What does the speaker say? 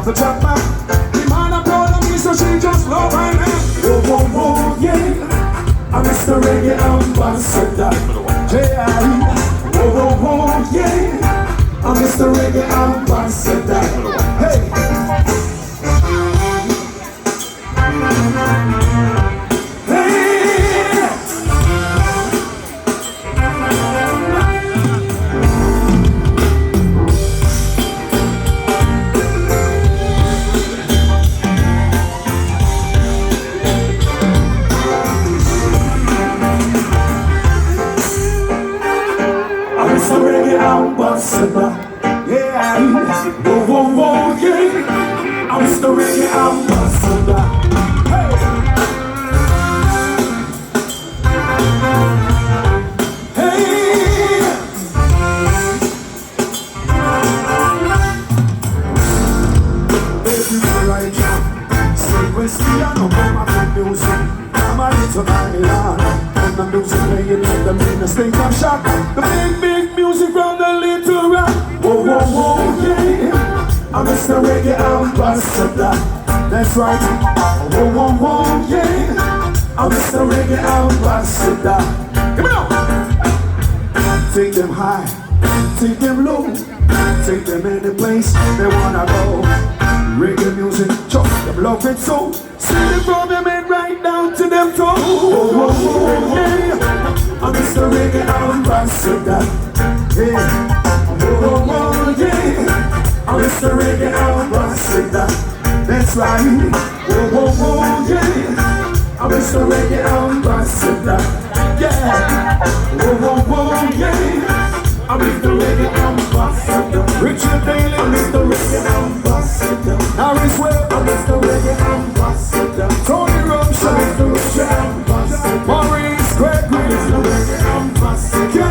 have to chat back. The man a proud of me, so she just love my name. Whoa, whoa, whoa, yeah. I'm Mr. Reggae Ambassador. J.I. Whoa, whoa, whoa, yeah. I'm Mr. Reggae Ambassador. Hey. Ambassador, yeah, whoa, whoa, whoa, yeah, I'm Mr. Reggae Ambassador, hey, hey, everywhere I jump, say West Piano, come up with music, I'm a little island, and the music playing in the main state of shock, the big music round the little rock. Whoa, whoa, whoa, yeah. I'm Mr. Reggae Ambassador. That's right. Whoa, whoa, whoa, yeah. I'm Mr. Reggae Ambassador. Come on. Take them high, take them low, take them any place they wanna go. Reggae music, chuck them love it so. See them from them head right down to them toes. Whoa, whoa, whoa, yeah. I'm Mr. Reggae Ambassador. Yeah. Whoa, whoa, yeah. I'm Mr. Reggae Ambassador. That's right. Whoa, whoa, whoa, yeah. I'm Mr. Reggae Ambassador. Yeah. Whoa, whoa, whoa, yeah. I'm Mr. Reggae Ambassador. Richard Bailey, I'm Mr. Reggae Ambassador.